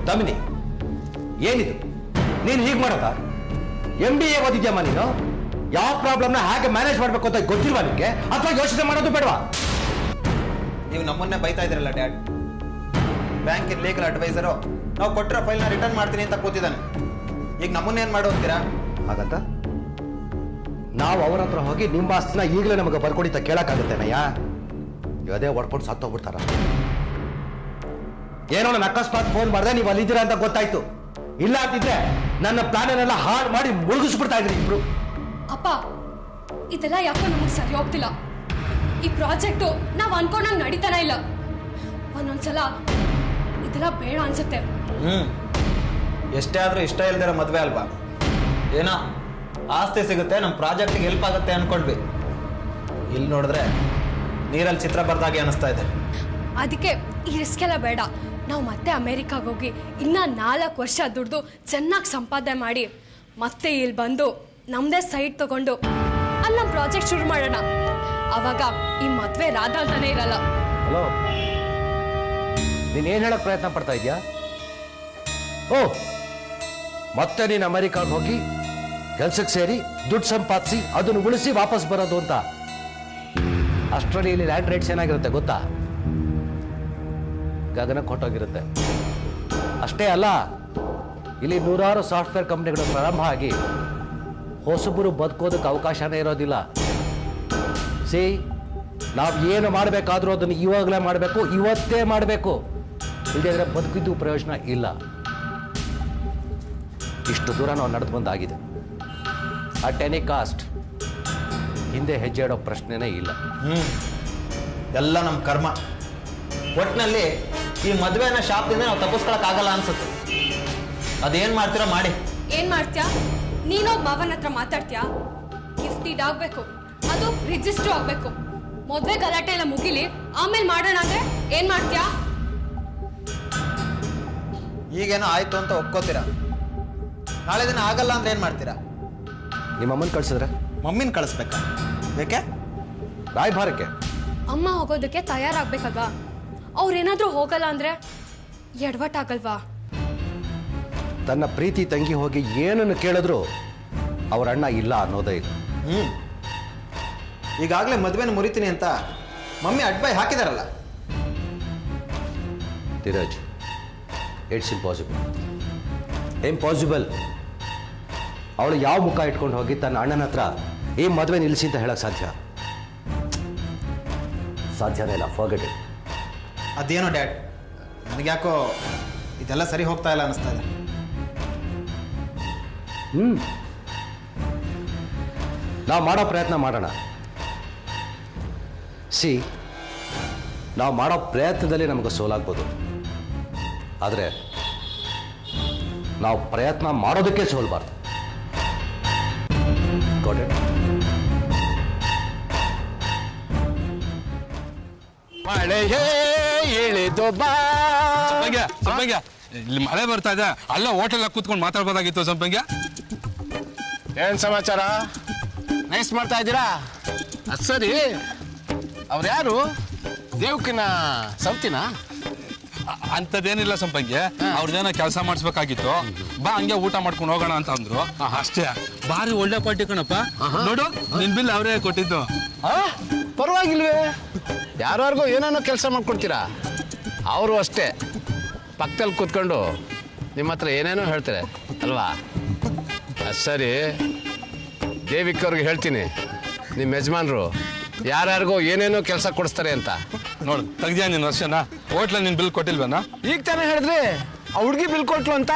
ದಮಿನಿ ಏನಿದು ನೀನು ಹೀಗೆ ಮಾಡೋದಾ MBA ಓದಿದ್ಯಮ್ಮ ನೀನು ಯಾವ ಪ್ರಾಬ್ಲಮ್ನ ಹೇಗೆ ಮ್ಯಾನೇಜ್ ಮಾಡಬೇಕು ಅಂತ ಗೊತ್ತಿಲ್ವಾ ನಿಮಗೆ ಅಥವಾ ಯೋಚನೆ ಮಾಡೋದು ಬೇಡವಾ ನೀವು ನಮ್ಮನ್ನೇ ಬೈತಾ ಇದ್ರಲ್ಲ ಡ್ಯಾಡ್ ಬ್ಯಾಂಕಿನ ಲೀಗಲ್ ಅಡ್ವೈಸರು ನಾವು ಕೊಟ್ಟಿರೋ ಫೈಲ್ನ ರಿಟರ್ನ್ ಮಾಡ್ತೀನಿ ಅಂತ ಕೂತಿದ್ದಾನೆ ಈಗ ನಮ್ಮನ್ನೇನು ಮಾಡು ಅಂತೀರಾ ಹಾಗಂತ ನಾವು ಅವರ ಹತ್ರ ಹೋಗಿ ನಿಮ್ಮ ಆಸ್ತಿನ ಈಗಲೇ ನಮಗೆ ಬರ್ಕೊಡಿ ಅಂತ ಕೇಳಕ್ಕಾಗತ್ತೇನಯ್ಯ ಅದೇ ಹೊಡ್ಕೊಂಡು ಸತ್ತೋಗ್ಬಿಡ್ತಾರ ಏನೋ ನಾನು ಅಕಸ್ಮಾತ್ ಫೋನ್ ಮಾಡಿದೆ ನೀವು ಅಲ್ಲಿದ್ದೀರಾ ಅಂತ ಗೊತ್ತಾಯ್ತು ಇಲ್ಲ ಅಂತಿದ್ರೆ ನನ್ನ ಪ್ಲಾನನ್ನೆಲ್ಲ ಹಾಳು ಮಾಡಿ ಮುಳುಗಿಸ್ಬಿಡ್ತಾ ಇದ್ರಿ ಇಬ್ರು ಅಪ್ಪ ಇದೆಲ್ಲ ಯಾಕೋ ನಮಗೆ ಸರಿ ಹೋಗ್ತಿಲ್ಲ ಈ ಪ್ರಾಜೆಕ್ಟು ನಾವು ಅನ್ಕೊಂಡಂಗೆ ನಡೀತಾನೆ ಇಲ್ಲ ಒಂದೊಂದ್ಸಲ ಇದೆಲ್ಲ ಬೇಡ ಅನ್ಸುತ್ತೆ ಎಷ್ಟೇ ಆದ್ರೂ ಇಷ್ಟ ಇಲ್ದಿರೋ ಮದುವೆ ಅಲ್ವಾ ಏನೋ ಆಸ್ತಿ ಸಿಗುತ್ತೆ ನಮ್ಮ ಪ್ರಾಜೆಕ್ಟ್ಗೆ ಹೆಲ್ಪ್ ಆಗುತ್ತೆ ಅನ್ಕೊಂಡ್ವಿ ಇಲ್ಲಿ ನೋಡಿದ್ರೆ ನೀರಲ್ಲಿ ಚಿತ್ರ ಬರ್ದಾಗೆ ಅನಿಸ್ತಾ ಇದೆ ಅದಕ್ಕೆ ಈ ರಿಸ್ಕ್ ಎಲ್ಲ ಬೇಡ ನಾವು ಮತ್ತೆ ಅಮೇರಿಕಾಗೆ ಹೋಗಿ ಇನ್ನ 4 ವರ್ಷ ದುಡ್ದು ಚೆನ್ನಾಗಿ ಸಂಪಾದನೆ ಮಾಡಿ ಮತ್ತೆ ಇಲ್ಲಿ ಬಂದು ನಮ್ದೇ ಸೈಟ್ ತಗೊಂಡು ಅಲ್ಲಿ ನಮ್ಮ ಪ್ರಾಜೆಕ್ಟ್ ಶುರು ಮಾಡೋಣ ಅವಾಗ ಈ ಮದ್ವೆ ರಾಧಾ ಅಂತಾನೆ ಇರಲ್ಲ ಹಲೋ ನೀನೇನು ಹೇಳಕ್ ಪ್ರಯತ್ನ ಪಡ್ತಾ ಇದೀಯಾ ಓ ಮತ್ತೆ ನೀನು ಅಮೆರಿಕಾಗೆ ಹೋಗಿ ಕೆಲ್ಸಕ್ಕೆ ಸೇರಿ ದುಡ್ಡು ಸಂಪಾದಿಸಿ ಅದನ್ನು ಉಳಿಸಿ ವಾಪಸ್ ಬರೋದು ಅಂತ ಅಷ್ಟರಲ್ಲಿ ಇಲ್ಲಿ ಲ್ಯಾಂಡ್ ರೇಟ್ಸ್ ಏನಾಗಿರುತ್ತೆ ಗೊತ್ತಾ ಗಗನ ಕೊಟ್ಟೋಗಿರುತ್ತೆ ಅಷ್ಟೇ ಅಲ್ಲ ಇಲ್ಲಿ ನೂರಾರು ಸಾಫ್ಟ್ವೇರ್ ಕಂಪ್ನಿಗಳು ಪ್ರಾರಂಭ ಆಗಿ ಹೊಸಬರು ಬದುಕೋದಕ್ಕೆ ಅವಕಾಶನೇ ಇರೋದಿಲ್ಲ ನಾವು ಏನು ಮಾಡಬೇಕಾದ್ರೂ ಅದನ್ನು ಇವಾಗಲೇ ಮಾಡಬೇಕು ಇವತ್ತೇ ಮಾಡಬೇಕು ಇಲ್ಲದಿದ್ರೆ ಬದುಕಿದ್ದು ಪ್ರಯೋಜನ ಇಲ್ಲ ಇಷ್ಟು ದೂರ ನಾವು ನಡೆದು ಬಂದಾಗಿದೆ ಅಟ್ ಎನಿ ಕಾಸ್ಟ್ ಹಿಂದೆ ಹೆಜ್ಜೆ ಇಡೋ ಪ್ರಶ್ನೆನೇ ಇಲ್ಲ ಎಲ್ಲ ನಮ್ಮ ಕರ್ಮ ಒಟ್ಟಿನಲ್ಲಿ ಈ ಮದುವೆನ ಶಾಪದಿಂದ ನಾವು ತಪ್ಪಿಸ್ಕೊಳಕ್ ಆಗಲ್ಲ ಅನ್ಸುತ್ತೆ ಅದೇನ್ ಮಾಡ್ತೀರಾ ಮಾಡಿ ಏನ್ ಮಾಡ್ತೀಯಾ ನೀನೋಗ್ ಮಾವನ ಹತ್ರ ಮಾತಾಡ್ತೀಯಾ ಗಿಫ್ಟ್ ಇದಾಗ್ಬೇಕು ಅದು ರಿಜಿಸ್ಟರ್ ಆಗ್ಬೇಕು ಮದ್ವೆ ಗಲಾಟೆ ಎಲ್ಲ ಮುಗಿಲಿ ಆಮೇಲೆ ಮಾಡೋಣ ಅಂದ್ರೆ ಏನ್ ಮಾಡ್ತೀಯಾ ಈಗೇನೋ ಆಯ್ತು ಅಂತ ಒಪ್ಕೋತೀರಾ ನಾಳೆ ದಿನ ಆಗಲ್ಲ ಅಂದ್ರೆ ಏನ್ ಮಾಡ್ತೀರಾ ನಿಮ್ಮ ಅಮ್ಮನ ಕಳ್ಸಿದ್ರೆ ಮಮ್ಮಿನ ಕಳಿಸ್ಬೇಕಾ ಬೇಕೆ ರಾಯಭಾರಕ್ಕೆ ಅಮ್ಮ ಹೋಗೋದಕ್ಕೆ ತಯಾರಾಗ್ಬೇಕಾಗ ಅವ್ರೇನಾದ್ರೂ ಹೋಗಲ್ಲ ಅಂದ್ರೆ ಎಡವಟ್ಟಾಗಲ್ವಾ ತನ್ನ ಪ್ರೀತಿ ತಂಗಿ ಹೋಗಿ ಏನನ್ನು ಕೇಳಿದ್ರು ಅವ್ರ ಅಣ್ಣ ಇಲ್ಲ ಅನ್ನೋದೇ ಇದು ಈಗಾಗಲೇ ಮದುವೆನ ಮುರಿತೀನಿ ಅಂತ ಮಮ್ಮಿ ಅಡ್ಬೈ ಹಾಕಿದಾರಲ್ಲ ಧೀರಜ್ ಇಟ್ಸ್ ಇಂಪಾಸಿಬಲ್ ಅವಳು ಯಾವ ಮುಖ ಇಟ್ಕೊಂಡು ಹೋಗಿ ತನ್ನ ಅಣ್ಣನ ಹತ್ರ ಈ ಮದುವೆ ನಿಲ್ಲಿಸಿ ಅಂತ ಹೇಳಕ್ ಸಾಧ್ಯನೇ ಇಲ್ಲ ಫಾರ್ಗೆಟ್ ಇಟ್ ಅದೇನೋ ಡ್ಯಾಡ್ ನನಗ್ಯಾಕೋ ಇದೆಲ್ಲ ಸರಿ ಹೋಗ್ತಾ ಇಲ್ಲ ಅನಿಸ್ತಾ ಇದೆ ನಾವು ಮಾಡೋ ಪ್ರಯತ್ನ ಮಾಡೋಣ ನಾವು ಮಾಡೋ ಪ್ರಯತ್ನದಲ್ಲಿ ನಮಗೆ ಸೋಲಾಗ್ಬೋದು ಆದರೆ ನಾವು ಪ್ರಯತ್ನ ಮಾಡೋದಕ್ಕೆ ಸೋಲ್ಬಾರ್ದು ಮಳೆಯೇ ಇಳಿದು ಬಾ ಸಂಪಂಗ್ಯ ಇಲ್ಲಿ ಮಳೆ ಬರ್ತಾ ಇದೆ ಅಲ್ಲ ಹೋಟೆಲ್ ಕೂತ್ಕೊಂಡು ಮಾತಾಡ್ಬೋದಾಗಿತ್ತು ಸಂಪಂಗ್ಯ ಏನ್ ಸಮಾಚಾರ ನೈಸ್ ಮಾಡ್ತಾ ಇದ್ದೀರಾ ಅದು ಸರಿ ಅವ್ರು ಯಾರು ದೇವಕಿನ ಸೌತಿನ ಅಂತದೇನಿಲ್ಲ ಸಂಪಂಗ್ಯ ಅವ್ರದ್ದೇನೋ ಕೆಲಸ ಮಾಡಿಸ್ಬೇಕಾಗಿತ್ತು ಬಾ ಹಂಗೆ ಊಟ ಮಾಡ್ಕೊಂಡು ಹೋಗೋಣ ಅಂತ ಅಂದ್ರು ಅಷ್ಟೇ ಭಾರಿ ಒಳ್ಳೆ ಕ್ವಾಲಿಟಿ ಕಣಪ್ಪ ನೋಡು ನಿನ್ ಬಿಲ್ ಅವರೇ ಕೊಟ್ಟಿದ್ದು ಪರವಾಗಿಲ್ವೇ ಯಾರ್ಯಾರಿಗೋ ಏನೇನೋ ಕೆಲಸ ಮಾಡ್ಕೊಡ್ತೀರಾ ಅವರು ಅಷ್ಟೇ ಪಕ್ಕದಲ್ಲಿ ಕೂತ್ಕೊಂಡು ನಿಮ್ಮ ಹತ್ರ ಏನೇನೋ ಹೇಳ್ತಾರೆ ಅಲ್ವಾ ಸರಿ ದೇವಿಕವ್ರಿಗೆ ಹೇಳ್ತೀನಿ ನಿಮ್ಮ ಯಜಮಾನ್ರು ಯಾರ್ಯಾರಿಗೋ ಏನೇನೋ ಕೆಲಸ ಕೊಡಿಸ್ತಾರೆ ಅಂತ ನೋಡು ತೆಗ್ದ್ಯಾ ನಿನ್ನ ವರ್ಷನ ಹೋಟ್ಲ ನಿನ್ ಬಿಲ್ ಕೊಟ್ಟಿಲ್ವೇನ ಈಗ ತಾನೇ ಹೇಳಿದ್ರಿ ಆ ಹುಡುಗಿ ಬಿಲ್ ಕೊಟ್ಲು ಅಂತ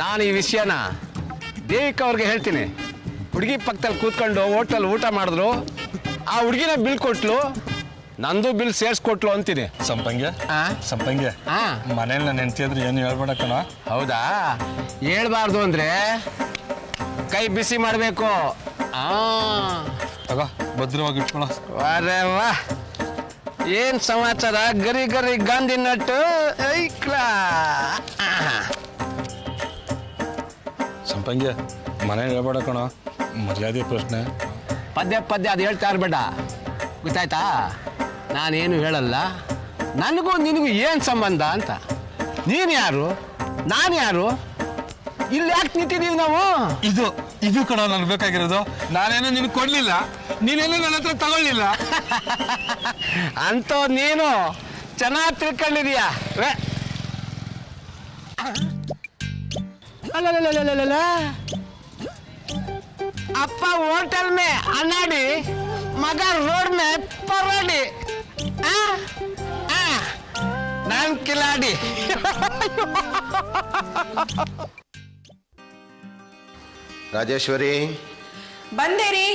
ನಾನು ಈ ವಿಷಯನ ದೇವಿಕ ಅವ್ರಿಗೆ ಹೇಳ್ತೀನಿ ಹುಡುಗಿ ಪಕ್ಕದಲ್ಲಿ ಕೂತ್ಕೊಂಡು ಹೋಟೆಲ್ ಊಟ ಮಾಡಿದ್ರು ಆ ಹುಡುಗಿನ ಬಿಲ್ ಕೊಟ್ಲು ನಂದು ಬಿಲ್ ಸೇರ್ಸ್ಕೊಟ್ಲು ಅಂತೀನಿ ಸಂಪಂಗ್ಯ ಮನೇಲಿ ನಾನು ಹೆಂಡ್ತಿದ್ರು ಏನು ಹೇಳ್ಬೇಡ ಕಣ ಹೌದಾ ಹೇಳ್ಬಾರ್ದು ಅಂದ್ರೆ ಕೈ ಬಿಸಿ ಮಾಡಬೇಕು ತಗೋ ಭದ್ರವಾಗಿ ಇಟ್ಕೊಳ ಅರೆ ವಾ ಏನ್ ಸಮಾಚಾರ ಗರಿ ಗರಿ ಗಾಂಧಿ ನಟ್ಟು ಸಂಪಂಗ್ಯ ಮನೇಲಿ ಹೇಳ್ಬೇಡ ಕಣ ಮರ್ಯಾದೆ ಪ್ರಶ್ನೆ ಪದ್ಯ ಅದು ಹೇಳ್ತಾ ಇರ್ಬೇಡ ಗೊತ್ತಾಯ್ತಾ ನಾನೇನು ಹೇಳಲ್ಲ ನನಗೂ ನಿನಗೂ ಏನು ಸಂಬಂಧ ಅಂತ ನೀನು ಯಾರು ನಾನು ಯಾರು? ಇಲ್ಲಿ ಯಾಕೆ ನಿಂತಿದ್ದೀವಿ ನಾವು? ಇದು ಕಣ ನನ್ಗೆ ಬೇಕಾಗಿರೋದು. ನಾನೇನೋ ನಿನಗೆ ಕೊಡ್ಲಿಲ್ಲ, ನೀನೇನೋ ನನ್ನ ಹತ್ರ ತಗೊಳ್ಳಿಲ್ಲ. ಅಂತ ನೀನು ಚೆನ್ನಾಗಿ ತಿಳ್ಕೊಂಡಿದೀಯ. ಅಲ್ಲ, ಅಪ್ಪ ಹೋಟೆಲ್ ಮೇ ಅನ್ನಾಡಿ, ಮಗ ರೋಡ್ ಮೇ ಪರೋಡಿ, ನಾನ್ ಕಿಲಾಡಿ. ರಾಜೇಶ್ವರಿ, ಬಂದೇರಿ.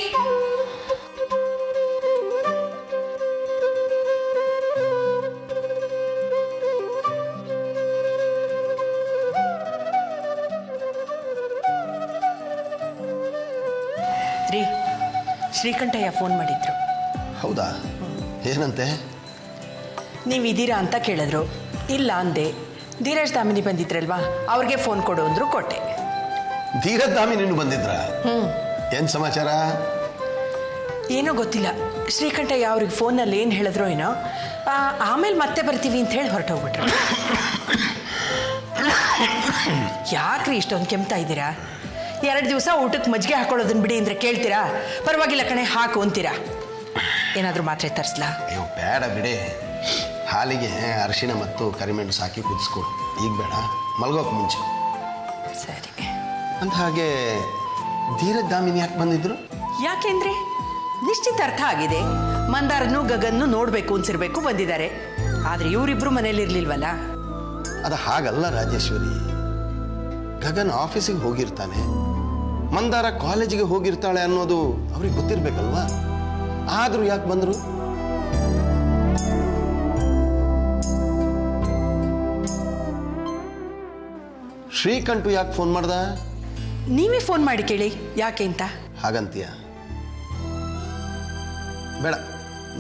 ರೀ, ಶ್ರೀಕಂಠಯ್ಯ ಫೋನ್ ಮಾಡಿದ್ರು. ಹೌದಾ? ಏನಂತೆ? ನೀವಿದ್ದೀರಾ ಅಂತ ಕೇಳಿದ್ರು. ಇಲ್ಲ ಅಂದೆ. ಧೀರಜ್ ದಾಮಿನಿ ಬಂದಿದ್ರಲ್ವಾ, ಅವ್ರಿಗೆ ಫೋನ್ ಕೊಡು ಅಂದ್ರು, ಕೊಟ್ಟೆ. ಧೀರಜ್ ದಾಮಿನಿ ಬಂದಿದ್ರ? ಏನ್ ಸಮಾಚಾರ? ಏನೋ ಗೊತ್ತಿಲ್ಲ. ಶ್ರೀಕಂಠಯ್ಯ ಅವ್ರಿಗೆ ಫೋನಲ್ಲಿ ಏನು ಹೇಳಿದ್ರೋ ಏನೋ, ಆಮೇಲೆ ಮತ್ತೆ ಬರ್ತೀವಿ ಅಂತ ಹೇಳಿ ಹೊರಟೋಗ್ಬಿಟ್ರು. ಯಾಕ್ರಿ ಇಷ್ಟೊಂದು ಕೆಮ್ತಾ ಇದ್ದೀರಾ? 2 ದಿವಸ ಊಟಕ್ಕೆ ಮಜ್ಜಿಗೆ ಹಾಕೊಳ್ಳೋದನ್ನ ಬಿಡಿ ಅಂದ್ರೆ ಕೇಳ್ತೀರಾ? ಪರವಾಗಿಲ್ಲ ಕಣೆ, ಹಾಕು ಅಂತೀರಾ. ಏನಾದರೂ ಮಾತ್ರೆ ತರಿಸ್ಲಾ? ಅಯ್ಯೋ ಬೇಡ ಬಿಡಿ. ಹಾಲಿಗೆ ಅರಿಶಿಣ ಮತ್ತು ಕರಿಮೆಣಸು ಹಾಕಿ ಕುದಿಸ್ಕೊಡು. ಈಗ ಬೇಡ, ಮಲ್ಗೋಕೆ ಮುಂಚೆ. ಸರಿ. ಅಂತ ಹಾಗೆ ಧೀರಜ್ ದಾಮಿನಿ ಯಾಕೆ ಬಂದಿದ್ರು? ಯಾಕೆಂದ್ರೆ ನಿಶ್ಚಿತಾರ್ಥ ಆಗಿದೆ. ಮಂದಾರನ್ನು ಗಗನ್ನು ನೋಡಬೇಕು ಅನ್ಸಿರ್ಬೇಕು ಬಂದಿದ್ದಾರೆ. ಆದರೆ ಇವರಿಬ್ರು ಮನೇಲಿ ಇರ್ಲಿಲ್ವಲ್ಲ. ಅದು ಹಾಗಲ್ಲ ರಾಜೇಶ್ವರಿ. ಗಗನ್ ಆಫೀಸಿಗೆ ಹೋಗಿರ್ತಾನೆ, ಮಂದಾರ ಕಾಲೇಜಿಗೆ ಹೋಗಿರ್ತಾಳೆ ಅನ್ನೋದು ಅವ್ರಿಗೆ ಗೊತ್ತಿರ್ಬೇಕಲ್ವಾ? ಆದರೂ ಯಾಕೆ ಬಂದರು? ಶ್ರೀಕಂಠು ಯಾಕೆ ಫೋನ್ ಮಾಡ್ದ? ನೀವೇ ಫೋನ್ ಮಾಡಿ ಕೇಳಿ ಯಾಕೆ ಅಂತ. ಹಾಗಂತೀಯ? ಬೇಡ,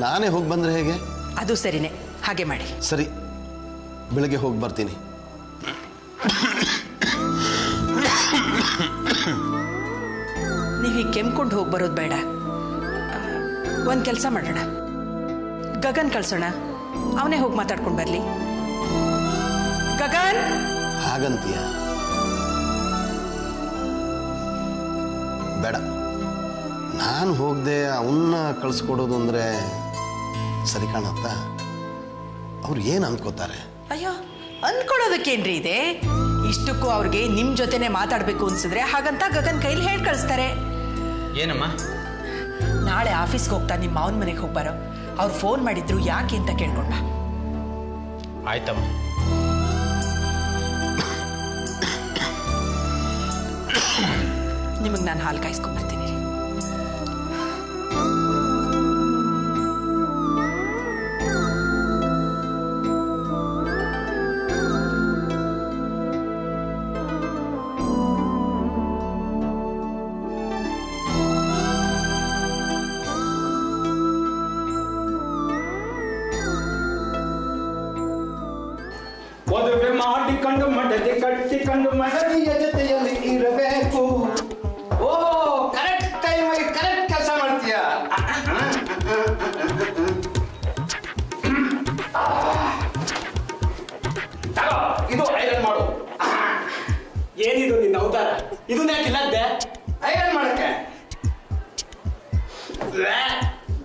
ನಾನೇ ಹೋಗಿ ಬಂದ್ರೆ ಹೇಗೆ? ಅದು ಸರಿನೇ, ಹಾಗೆ ಮಾಡಿ. ಸರಿ, ಬೆಳಗ್ಗೆ ಹೋಗಿ ಬರ್ತೀನಿ. ನೀವೀಗ ಕೆಮ್ಕೊಂಡು ಹೋಗಿ ಬರೋದು ಬೇಡ. ಒಂದು ಕೆಲಸ ಮಾಡೋಣ, ಗಗನ್ ಕಳ್ಸೋಣ. ಅವನೇ ಹೋಗಿ ಮಾತಾಡ್ಕೊಂಡು ಬರಲಿ. ಗಗನ್. ಹಾಗಂತೀಯ? ಬೇಡ, ನಾನು ಹೋಗದೆ ಅವನ್ನ ಕಳಿಸ್ಕೊಡೋದು ಅಂದರೆ ಸರಿ ಕಾಣತ್ತ? ಅವ್ರು ಏನು ಅನ್ಕೋತಾರೆ? ಅಯ್ಯೋ, ಅಂದ್ಕೊಳ್ಳೋದಕ್ಕೇನ್ರಿ ಇದೆ? ಇಷ್ಟಕ್ಕೂ ಅವ್ರಿಗೆ ನಿಮ್ಮ ಜೊತೆನೆ ಮಾತಾಡಬೇಕು ಅನ್ಸಿದ್ರೆ ಹಾಗಂತ ಗಗನ್ ಕೈಲಿ ಹೇಳಿ ಕಳಿಸ್ತಾರೆ. ಏನಮ್ಮ? ನಾಳೆ ಆಫೀಸ್ಗೆ ಹೋಗ್ತಾ ನಿಮ್ಮ ಮಾವನ ಮನೆಗೆ ಹೋಗ್ಬಾರೋ. ಅವ್ರು ಫೋನ್ ಮಾಡಿದ್ರು ಯಾಕೆ ಅಂತ ಕೇಳ್ಕೊಂಡ. ಆಯ್ತಮ್ಮ. ನಿಮಗೆ ನಾನು ಹಾಲು ಕಾಯಿಸ್ಕೊಂಡ್ಬರ್ತೀನಿ. ಮದುವೆ ಮಾಡಿಕೊಂಡು ಮಡದಿ ಕಟ್ಟಿಕೊಂಡು ಮಡದಿಯ ಜೊತೆಯಲ್ಲಿ ಇರಬೇಕು. ಓ, ಕರೆಕ್ಟ್ ಟೈಮಿಗೆ ಕರೆಕ್ಟ್ ಕೆಲಸ ಮಾಡ್ತೀಯ. ಇದು ಐರನ್ ಮಾಡು. ಏನಿದು ನಿನ್ನ ಅವತಾರ? ಇದನ್ನ ಯಾಕೆ ಇಲ್ಲದ್ದೆ ಐರನ್ ಮಾಡಕ್ಕೆ?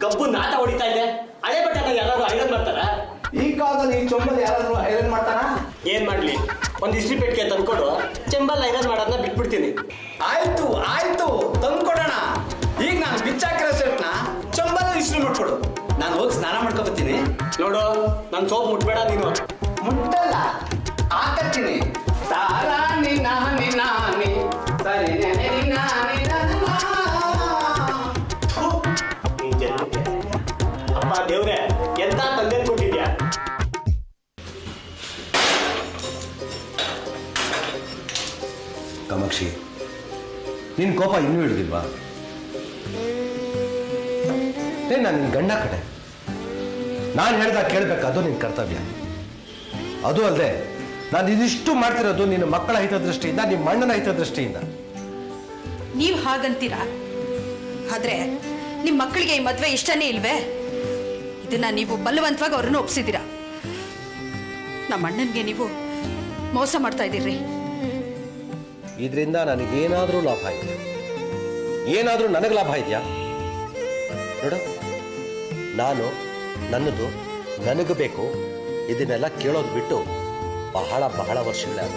ಗಬ್ಬು ನಾಟ ಹೊಡಿತಾ ಇದೆ. ಹಳೆ ಬಟ್ಟೆನ ಯಾರಾದ್ರೂ ಐರನ್ ಮಾಡ್ತಾರ? ಈ ಕಾಲದಲ್ಲಿ ಈ ಚೊಂಬಲ್ ಯಾರಾದ್ರೂ ಐರನ್ ಮಾಡ್ತಾರ? ಏನ್ ಮಾಡ್ಲಿ, ಒಂದ್ ಇಸ್ತ್ರಿ ಪೆಟ್ಟಿಗೆ ತಂದ್ಕೊಡು, ಚೆಂಬಲ್ ಐರನ್ ಮಾಡೋದನ್ನ ಬಿಟ್ಬಿಡ್ತೀನಿ. ಆಯ್ತು ಆಯ್ತು, ತಂದ್ಕೊಡೋಣ. ಈಗ ನಾನು ಬಿಚ್ಚಾಕಿರೋ ಶರ್ಟ್ನ ಚೊಂಬಲ್ ಇಸ್ತ್ರಿ ಮಾಡ್ಕೊಡು. ನಾನು ಹೋಗಿ ಸ್ನಾನ ಮಾಡ್ಕೊಬತ್ತೀನಿ. ನೋಡು, ನನ್ನ ಸೋಪ್ ಮುಟ್ಬೇಡ ನೀನು. ಮುಟ್ಟಲ್ಲ, ಹಾಕತ್ತೀನಿ. ತಾರಾಣಿ ನಾನಿ ನಾನಿ ಸರಿ ನಾನಿ ಅಪ್ಪ ದೇವ್ರೆ, ಎಂತ ತಂದೆ ಕೊಟ್ಟಿದ್ಯಾ? ಕಾಮಾಕ್ಷಿ, ನಿನ್ ಕೋಪ ಇನ್ನೂ ಹಿಡಿದಿಲ್ವಾ? ನಾನು ನಿನ್ ಗಂಡ ಕಡೆ. ನಾನು ಹೇಳ್ದಾಗ ಕೇಳ್ಬೇಕು, ಅದು ನಿನ್ ಕರ್ತವ್ಯ. ಅದು ಅಲ್ಲದೆ ನಾನು ಇದಿಷ್ಟು ಮಾಡ್ತಿರೋದು ನಿನ್ನ ಮಕ್ಕಳ ಹಿತದೃಷ್ಟಿಯಿಂದ, ನಿಮ್ಮ ಅಣ್ಣನ ಹಿತದೃಷ್ಟಿಯಿಂದ. ನೀವು ಹಾಗಂತೀರಾ? ಆದ್ರೆ ನಿಮ್ಮ ಮಕ್ಕಳಿಗೆ ಈ ಮದ್ವೆ ಇಷ್ಟನೇ ಇಲ್ವೇ? ಇದನ್ನ ನೀವು ಬಲವಂತವಾಗಿ ಅವ್ರನ್ನ ಒಪ್ಸಿದ್ದೀರಾ. ನಮ್ಮ ಅಣ್ಣನ್ಗೆ ನೀವು ಮೋಸ ಮಾಡ್ತಾ ಇದ್ದೀರಿ. ಇದರಿಂದ ನನಗೇನಾದರೂ ಲಾಭ ಇದೆಯಾ? ಏನಾದರೂ ನನಗೆ ಲಾಭ ಇದೆಯಾ? ನೋಡು, ನಾನು ನನ್ನದು ನನಗೆ ಬೇಕು ಇದನ್ನೆಲ್ಲ ಕೇಳೋದು ಬಿಟ್ಟು ಬಹಳ ಬಹಳ ವರ್ಷಗಳೇ ಆಗ.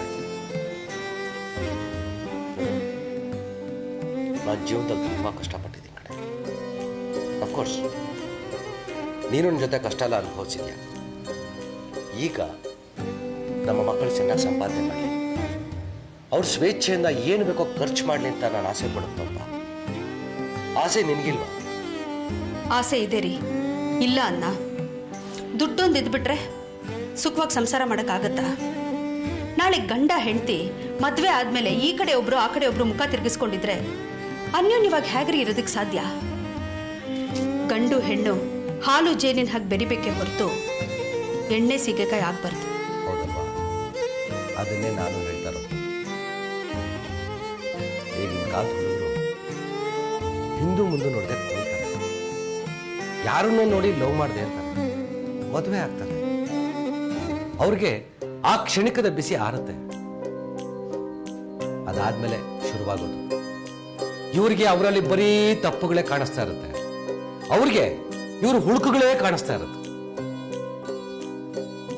ನಾನು ಜೀವನದಲ್ಲಿ ತುಂಬ ಕಷ್ಟಪಟ್ಟಿದ್ದೀನಿ ಕಣೆ. ಅಫ್ಕೋರ್ಸ್ ನೀನು ನನ್ನ ಜೊತೆ ಕಷ್ಟ ಎಲ್ಲ ಅನುಭವಿಸಿದ್ಯಾ. ಈಗ ನಮ್ಮ ಮಕ್ಕಳು ಚೆನ್ನಾಗಿ ಸಂಪಾದನೆ ಮಾಡಲಿ, ಅವ್ರ ಸ್ವೇಚ್ಛೆಯಿಂದ ಏನು ಬೇಕೋ ಖರ್ಚು ಮಾಡಲಿ ಅಂತ ನಾನು ಆಸೆ ಪಡುತ್ತಪ್ಪ. ಆಸೆ ನಿನಗಿಲ್ವಾ? ಆಸೆ ಇದೆ ರೀ, ಇಲ್ಲ ಅನ್ನ. ದುಡ್ಡೊಂದು ಇದ್ಬಿಟ್ರೆ ಸುಖವಾಗಿ ಸಂಸಾರ ಮಾಡೋಕ್ಕಾಗತ್ತಾ? ನಾಳೆ ಗಂಡ ಹೆಂಡತಿ ಮದುವೆ ಆದಮೇಲೆ ಈ ಕಡೆ ಒಬ್ರು ಆ ಕಡೆ ಒಬ್ರು ಮುಖ ತಿರುಗಿಸ್ಕೊಂಡಿದ್ರೆ ಅನ್ಯೋನ್ಯವಾಗಿ ಹೇಗ್ರಿ ಇರೋದಕ್ಕೆ ಸಾಧ್ಯ? ಗಂಡು ಹೆಣ್ಣು ಹಾಲು ಜೇನಿನ ಹಾಗೆ ಬೆರಿಬೇಕೆ ಹೊರತು ಎಣ್ಣೆ ಸೀಗೆಕಾಯಿ ಆಗ್ಬಾರ್ದು. ಹೌದಲ್ವಾ? ಅದನ್ನೇ ನಾನು ಹೇಳ್ತಾ ಇರೋದು. ಈಗಿನ ಕಾಲದ ಹುಡುಗರು ಹಿಂದೂ ಮುಂದೆ ನೋಡದೆ ಕುಣಿತಾರೆ. ಯಾರನ್ನೋ ನೋಡಿ ಲವ್ ಮಾಡಿದೆ ಅಂತಾರೆ, ಮದುವೆ ಆಗ್ತದೆ. ಅವ್ರಿಗೆ ಆ ಕ್ಷಣಿಕದ ಬಿಸಿ ಆರುತ್ತೆ, ಅದಾದ್ಮೇಲೆ ಶುರುವಾಗೋದು. ಇವ್ರಿಗೆ ಅವರಲ್ಲಿ ಬರೀ ತಪ್ಪುಗಳೇ ಕಾಣಿಸ್ತಾ ಇರುತ್ತೆ, ಅವ್ರಿಗೆ ಇವ್ರ ಹುಳುಕುಗಳೇ ಕಾಣಿಸ್ತಾ ಇರುತ್ತೆ.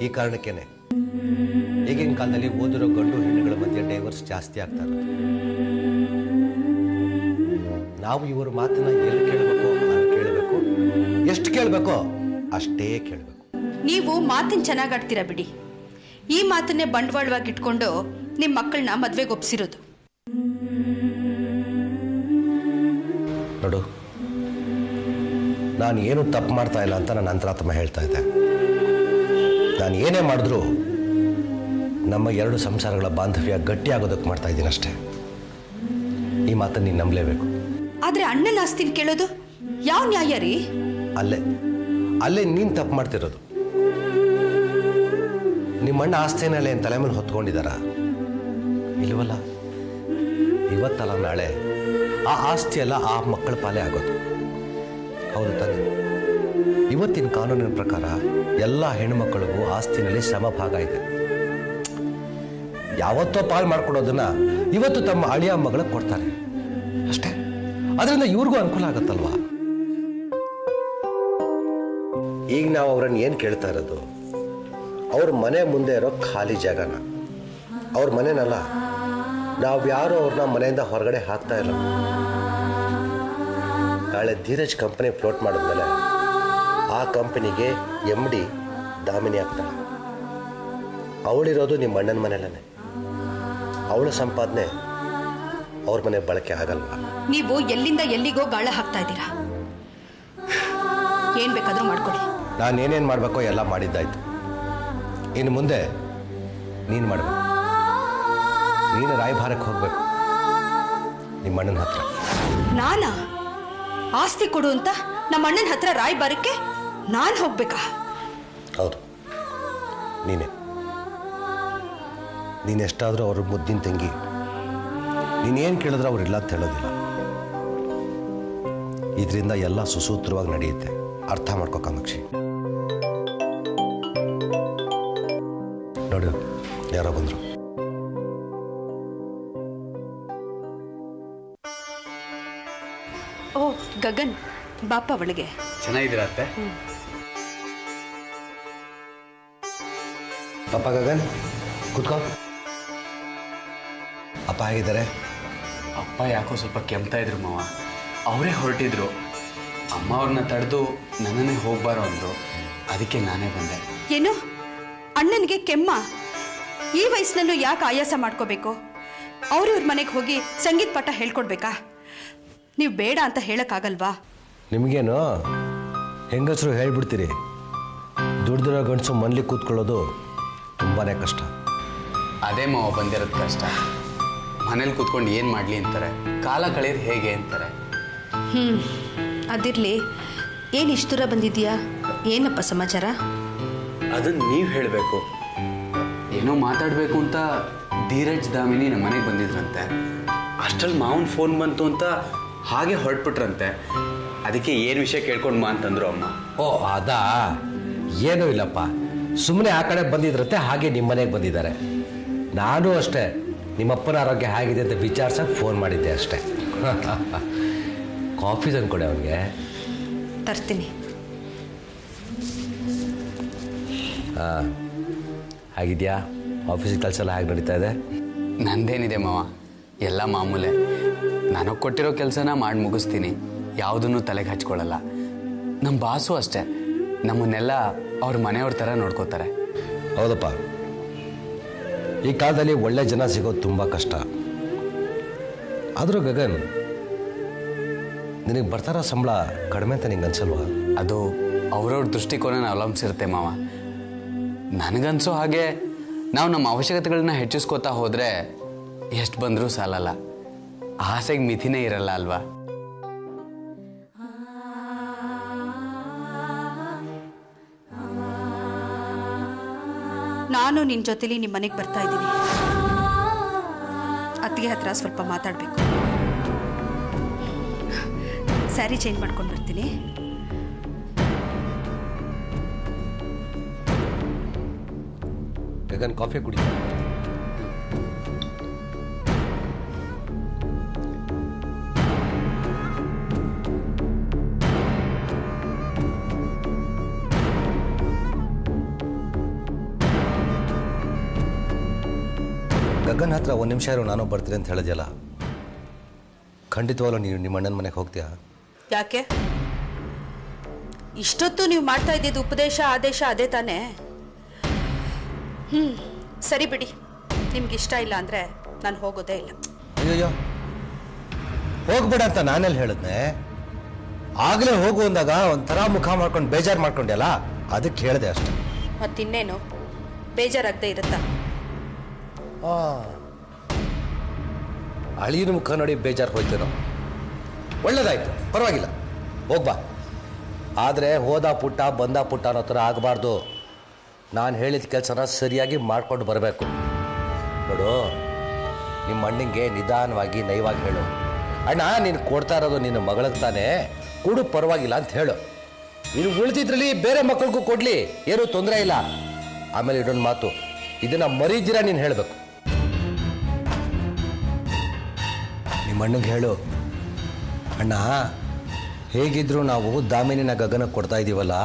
ಈ ಕಾರಣಕ್ಕೇನೆ ಈಗಿನ ಕಾಲದಲ್ಲಿ ಓದಿರೋ ಗಂಡು ಹೆಣ್ಣುಗಳ ಮಧ್ಯೆ ಡೈವರ್ಸ್ ಜಾಸ್ತಿ ಆಗ್ತಾ ಇರುತ್ತೆ. ನಾವು ಇವ್ರ ಮಾತನ್ನ ಎಲ್ಲಿ ಕೇಳಬೇಕು ಅಲ್ಲಿ ಕೇಳಬೇಕು, ಎಷ್ಟು ಕೇಳಬೇಕೋ ಅಷ್ಟೇ ಕೇಳಬೇಕು. ನೀವು ಮಾತನ್ನ ಚೆನ್ನಾಗಿ ಆಡ್ತೀರಾ ಬಿಡಿ. ಈ ಮಾತನ್ನೇ ಬಂಡವಾಳವಾಗಿ ಇಟ್ಕೊಂಡು ನಿಮ್ಮ ಮಕ್ಕಳನ್ನ ಮದ್ವೆಗೆ ಒಪ್ಸಿರೋದು. ನೋಡು, ನಾನು ಏನು ತಪ್ಪು ಮಾಡ್ತಾ ಇಲ್ಲ ಅಂತ ನನ್ನ ಅಂತರಾತ್ಮ ಹೇಳ್ತಾ ಇದ್ದೆ. ನಾನು ಏನೇ ಮಾಡಿದ್ರು ನಮ್ಮ ಎರಡು ಸಂಸಾರಗಳ ಬಾಂಧವ್ಯ ಗಟ್ಟಿಯಾಗೋದಕ್ಕೆ ಮಾಡ್ತಾ ಇದ್ದೀನಿ ಅಷ್ಟೇ. ಈ ಮಾತನ್ನು ನೀನು ನಂಬಲೇಬೇಕು. ಆದ್ರೆ ಅಣ್ಣನ ಆಸ್ತಿನ ಕೇಳೋದು ಯಾವ ನ್ಯಾಯ ರೀ? ಅಲ್ಲೇ ನೀನು ತಪ್ಪು ಮಾಡ್ತಿರೋದು. ನಿಮ್ಮಣ್ಣ ಆಸ್ತಿನಲ್ಲೇ ತಲೆ ಮೇಲೆ ಹೊತ್ಕೊಂಡಿದ್ದಾರ? ಇಲ್ವಲ್ಲ. ಇವತ್ತಲ್ಲ ನಾಳೆ ಆ ಆಸ್ತಿ ಎಲ್ಲ ಆ ಮಕ್ಕಳ ಪಾಲೇ ಆಗೋದು. ಹೌದು ತಾನೆ? ಇವತ್ತಿನ ಕಾನೂನಿನ ಪ್ರಕಾರ ಎಲ್ಲ ಹೆಣ್ಣುಮಕ್ಕಳಿಗೂ ಆಸ್ತಿನಲ್ಲಿ ಸಮಭಾಗ ಇದೆ. ಯಾವತ್ತೋ ಪಾಲು ಮಾಡ್ಕೊಡೋದನ್ನ ಇವತ್ತು ತಮ್ಮ ಅಳಿಯ ಮಗಳಿಗೆ ಕೊಡ್ತಾರೆ ಅಷ್ಟೇ. ಅದರಿಂದ ಇವ್ರಿಗೂ ಅನುಕೂಲ ಆಗುತ್ತಲ್ವಾ? ಈಗ ನಾವು ಅವ್ರನ್ನ ಏನು ಕೇಳ್ತಾ ಇರೋದು, ಅವ್ರ ಮನೆ ಮುಂದೆ ಇರೋ ಖಾಲಿ ಜಾಗನ, ಅವ್ರ ಮನೆನಲ್ಲ, ನಾವು ಯಾರು ಅವ್ರನ್ನ ಮನೆಯಿಂದ ಹೊರಗಡೆ ಹಾಕ್ತಾ ಇಲ್ಲ. ನಾಳೆ ಧೀರಜ್ ಕಂಪನಿ ಫ್ಲೋಟ್ ಮಾಡಿದ್ಮೇಲೆ ಆ ಕಂಪನಿಗೆ MD ದಾಮಿನಿ ಆಗ್ತಾಳೆ. ಅವಳಿರೋದು ನಿಮ್ಮ ಅಣ್ಣನ ಮನೆಯಲ್ಲೇ. ಅವಳ ಸಂಪಾದನೆ ಅವ್ರ ಮನೆ ಬಳಕೆ ಆಗಲ್ವಾ? ನೀವು ಎಲ್ಲಿಂದ ಎಲ್ಲಿಗೋ ಗಾಳ ಹಾಕ್ತಾ ಇದ್ದೀರಾ. ಏನ್ ಬೇಕಾದ್ರೂ ಮಾಡ್ಕೊಳ್ಳಿ. ನಾನು ಏನೇನು ಮಾಡಬೇಕೋ ಎಲ್ಲ ಮಾಡಿದ್ದಾಯ್ತು. ಇನ್ನು ಮುಂದೆ ನೀನು ಮಾಡಬೇಕು. ನೀನು ರಾಯಭಾರಕ್ಕೆ ಹೋಗ್ಬೇಕು ನಿಮ್ಮ ಅಣ್ಣನ ಹತ್ರ. ನಾನಾ ಆಸ್ತಿ ಕೊಡು ಅಂತ ನಮ್ಮ ಅಣ್ಣನ ಹತ್ರ ರಾಯಭಾರಕ್ಕೆ ನಾನು ಹೋಗ್ಬೇಕಾ? ಹೌದು, ನೀನೆಷ್ಟಾದರೂ ಅವ್ರ ಮುದ್ದಿನ ತಂಗಿ. ನೀನೇನು ಕೇಳಿದ್ರೆ ಅವ್ರಿಲ್ಲ ಅಂತ ಹೇಳೋದಿಲ್ಲ. ಇದರಿಂದ ಎಲ್ಲ ಸುಸೂತ್ರವಾಗಿ ನಡೆಯುತ್ತೆ. ಅರ್ಥ ಮಾಡ್ಕೋ ಕಾಮಾಕ್ಷಿ. ನೋಡು, ಯಾರೋ ಬಂದರು. ಓ ಗಗನ್, ಬಾಪ ಒಳಗೆ. ಚೆನ್ನಾಗಿದ್ದೀರಾ ಅತ್ತೆ? ಪಾಪ ಗಗನ್, ಕೂತ್ಕೋ. ಅಪ್ಪ ಹೇಗಿದ್ದಾರೆ? ಅಪ್ಪ ಯಾಕೋ ಸ್ವಲ್ಪ ಕೆಮ್ತಾ ಇದ್ರು ಮಾವ. ಅವರೇ ಹೊರಟಿದ್ರು. ಅಮ್ಮ ಅವ್ರನ್ನ ತಡೆದು ನನ್ನನ್ನೇ ಹೋಗ್ಬಾರೋ ಅಂದರು. ಅದಕ್ಕೆ ನಾನೇ ಬಂದೆ. ಏನು ಅಣ್ಣನಿಗೆ ಕೆಮ್ಮ? ಈ ವಯಸ್ಸಿನಲ್ಲೂ ಯಾಕೆ ಆಯಾಸ ಮಾಡ್ಕೋಬೇಕು? ಅವ್ರಿವ್ರ ಮನೆಗೆ ಹೋಗಿ ಸಂಗೀತ ಪಾಠ ಹೇಳ್ಕೊಡ್ಬೇಕಾ? ನೀವು ಬೇಡ ಅಂತ ಹೇಳಕ್ಕಾಗಲ್ವಾ? ನಿಮಗೇನು ಹೆಂಗಸರು ಹೇಳ್ಬಿಡ್ತೀರಿ. ದುಡ್ದಿರೋ ಗಂಡಸು ಮನೇಲಿ ಕೂತ್ಕೊಳ್ಳೋದು ತುಂಬಾ ಕಷ್ಟ. ಅದೇ ಮಾವ ಬಂದಿರೋದು ಕಷ್ಟ. ಮನೇಲಿ ಕೂತ್ಕೊಂಡು ಏನು ಮಾಡಲಿ ಅಂತಾರೆ, ಕಾಲ ಕಳೆಯೋದು ಹೇಗೆ ಅಂತಾರೆ. ಅದಿರಲಿ, ಏನು ಇಷ್ಟು ದೂರ ಬಂದಿದ್ಯಾ? ಏನಪ್ಪ ಸಮಾಚಾರ? ಅದನ್ನು ನೀವು ಹೇಳಬೇಕು. ಏನೋ ಮಾತಾಡಬೇಕು ಅಂತ ಧೀರಜ್ ದಾಮಿನಿ ನಮ್ಮ ಮನೆಗೆ ಬಂದಿದ್ರಂತೆ. ಅಷ್ಟರಲ್ಲಿ ಮಾವನ ಫೋನ್ ಬಂತು ಅಂತ ಹಾಗೆ ಹೊರಟ್ಬಿಟ್ರಂತೆ. ಅದಕ್ಕೆ ಏನು ವಿಷಯ ಕೇಳ್ಕೊಂಡು ಮಾ ಅಂತಂದ್ರು ಅಮ್ಮ. ಓ ಅದಾ? ಏನೂ ಇಲ್ಲಪ್ಪ, ಸುಮ್ಮನೆ ಆ ಕಡೆ ಬಂದಿದ್ರಂತೆ, ಹಾಗೆ ನಿಮ್ಮ ಮನೆಗೆ ಬಂದಿದ್ದಾರೆ. ನಾನು ಅಷ್ಟೇ ನಿಮ್ಮಪ್ಪನ ಆರೋಗ್ಯ ಹೇಗಿದೆ ಅಂತ ವಿಚಾರಿಸಕ್ಕೆ ಫೋನ್ ಮಾಡಿದ್ದೆ ಅಷ್ಟೇ. ಕಾಫಿ ತಂದ್ಕೊಡೆ ಅವನಿಗೆ. ತರ್ತೀನಿ. ಹಾಂ, ಹೇಗಿದೆಯಾ? ಆಫೀಸಿಗೆ ಕೆಲಸ ಎಲ್ಲ ಹೇಗೆ ನಡೀತಾ ಇದೆ? ನಂದೇನಿದೆ ಮಾವ, ಎಲ್ಲ ಮಾಮೂಲೆ. ನನಗೆ ಕೊಟ್ಟಿರೋ ಕೆಲಸನ ಮಾಡಿ ಮುಗಿಸ್ತೀನಿ, ಯಾವುದನ್ನು ತಲೆಗೆ ಹಚ್ಕೊಳ್ಳಲ್ಲ. ನಮ್ಮ ಬಾಸು ಅಷ್ಟೇ, ನಮ್ಮನ್ನೆಲ್ಲ ಅವ್ರ ಮನೆಯವ್ರ ಥರ ನೋಡ್ಕೋತಾರೆ. ಹೌದಪ್ಪ, ಈ ಕಾಲದಲ್ಲಿ ಒಳ್ಳೆ ಜನ ಸಿಗೋದು ತುಂಬ ಕಷ್ಟ. ಆದರೂ ಗಗನ್, ನಿನಗೆ ಬರ್ತಾರ ಸಂಬಳ ಕಡಿಮೆ ಅಂತ ನಿಂಗೆ ಅನ್ಸಲ್ವಾ? ಅದು ಅವ್ರವ್ರ ದೃಷ್ಟಿಕೋನ ಅವಲಂಬಿಸಿರುತ್ತೆ ಮಾವ. ನನಗನ್ಸೋ ಹಾಗೆ ನಾವು ನಮ್ಮ ಅವಶ್ಯಕತೆಗಳನ್ನ ಹೆಚ್ಚಿಸ್ಕೋತಾ ಹೋದರೆ ಎಷ್ಟು ಬಂದರೂ ಸಾಲಲ್ಲ. ಆಸೆಗೆ ಮಿತಿನೇ ಇರಲ್ಲ ಅಲ್ವಾ? ನಾನು ನಿನ್ನ ಜೊತೆಲಿ ನಿಮ್ಮ ಮನೆಗೆ ಬರ್ತಾ ಇದ್ದೀನಿ. ಅತ್ತಿಗೆ ಹತ್ರ ಸ್ವಲ್ಪ ಮಾತಾಡಬೇಕು. ಸ್ಯಾರಿ ಚೇಂಜ್ ಮಾಡ್ಕೊಂಡು ಬರ್ತೀನಿ. ಗಗನ್, ಕಾಫಿ ಕುಡಿ. ಗಗನ್ ಹತ್ರ ಒಂದು ನಿಮಿಷ ಇರೋ, ನಾನು ಬರ್ತೀನಿ ಅಂತ ಹೇಳಿದ್ಯಲ್ಲ, ಖಂಡಿತವಾಗ್ಲೂ ನೀವು ನಿಮ್ಮ ಅಣ್ಣನ ಮನೆಗೆ ಹೋಗ್ತೀಯಾ? ಯಾಕೆ? ಇಷ್ಟೊತ್ತು ನೀವು ಮಾಡ್ತಾ ಇದ್ದಿದ್ದು ಉಪದೇಶ ಆದೇಶ ಅದೇ ತಾನೇ? ಸರಿ ಬಿಡಿ, ನಿಮ್ಗೆ ಇಷ್ಟ ಇಲ್ಲ ಅಂದರೆ ನಾನು ಹೋಗೋದೇ ಇಲ್ಲ. ಅಯ್ಯೋ, ಹೋಗ್ಬೇಡ ಅಂತ ನಾನೆಲ್ಲಿ ಹೇಳಿದ್ನೆ? ಆಗಲೇ ಹೋಗು ಅಂದಾಗ ಒಂಥರ ಮುಖ ಮಾಡ್ಕೊಂಡು ಬೇಜಾರು ಮಾಡ್ಕೊಂಡ್ಯಲ್ಲ, ಅದಕ್ಕೆ ಹೇಳಿದೆ ಅಷ್ಟೆ. ಮತ್ತಿನ್ನೇನು ಬೇಜಾರಾಗದೆ ಇರುತ್ತಾ? ಅಳಿಯನ ಮುಖ ನೋಡಿ ಬೇಜಾರು ಹೋಯ್ತೇನೋ. ಒಳ್ಳೇದಾಯ್ತು, ಪರವಾಗಿಲ್ಲ, ಹೋಗ್ಬಾ. ಆದರೆ ಹೋದ ಪುಟ್ಟ ಬಂದ ಪುಟ್ಟ ಅನ್ನೋ ಥರ ಆಗಬಾರ್ದು. ನಾನು ಹೇಳಿದ ಕೆಲಸನ ಸರಿಯಾಗಿ ಮಾಡ್ಕೊಂಡು ಬರಬೇಕು. ನೋಡು, ನಿಮ್ಮ ಅಣ್ಣಂಗೆ ನಿಧಾನವಾಗಿ ನಯವಾಗಿ ಹೇಳು, ಅಣ್ಣ ನೀನು ಕೊಡ್ತಾ ಇರೋದು ನಿನ್ನ ಮಗಳಿಗೆ ತಾನೇ, ಕೊಡು ಪರವಾಗಿಲ್ಲ ಅಂತ ಹೇಳು. ನೀನು ಉಳಿದಿದ್ರಲ್ಲಿ ಬೇರೆ ಮಕ್ಕಳಿಗೂ ಕೊಡಲಿ, ಏನೂ ತೊಂದರೆ ಇಲ್ಲ. ಆಮೇಲೆ ಇದೊಂದು ಮಾತು, ಇದನ್ನು ಮರೀದಿರ ನೀನು ಹೇಳಬೇಕು. ನಿಮ್ಮ ಅಣ್ಣಗೆ ಹೇಳು, ಅಣ್ಣ ಹೇಗಿದ್ರು ನಾವು ದಾಮಿನಿನ ಗಗನಕ್ಕೆ ಕೊಡ್ತಾ ಇದ್ದೀವಲ್ಲ,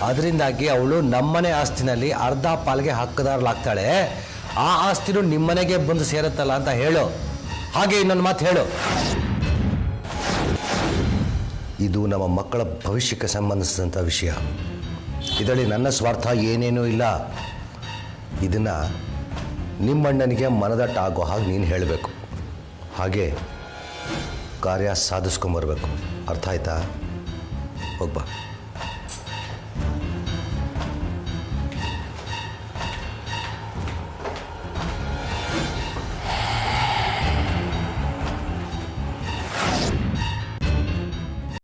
ಅದರಿಂದಾಗಿ ಅವಳು ನಮ್ಮನೆ ಆಸ್ತಿನಲ್ಲಿ ಅರ್ಧ ಪಾಲ್ಗೆ ಹಕ್ಕದಾರಲಾಗ್ತಾಳೆ. ಆ ಆಸ್ತಿನೂ ನಿಮ್ಮನೆಗೆ ಬಂದು ಸೇರುತ್ತಲ್ಲ ಅಂತ ಹೇಳು. ಹಾಗೆ ಇನ್ನೊಂದು ಮಾತು ಹೇಳು, ಇದು ನಮ್ಮ ಮಕ್ಕಳ ಭವಿಷ್ಯಕ್ಕೆ ಸಂಬಂಧಿಸಿದಂಥ ವಿಷಯ. ಇದರಲ್ಲಿ ನನ್ನ ಸ್ವಾರ್ಥ ಏನೇನೂ ಇಲ್ಲ. ಇದನ್ನು ನಿಮ್ಮಣ್ಣನಿಗೆ ಮನದಟ್ಟ ಆಗೋ ಹಾಗೆ ನೀನು ಹೇಳಬೇಕು. ಹಾಗೆ ಕಾರ್ಯ ಸಾಧಿಸ್ಕೊಂಬರ್ಬೇಕು. ಅರ್ಥ ಆಯ್ತಾ? ಹೋಗ್ಬಾ.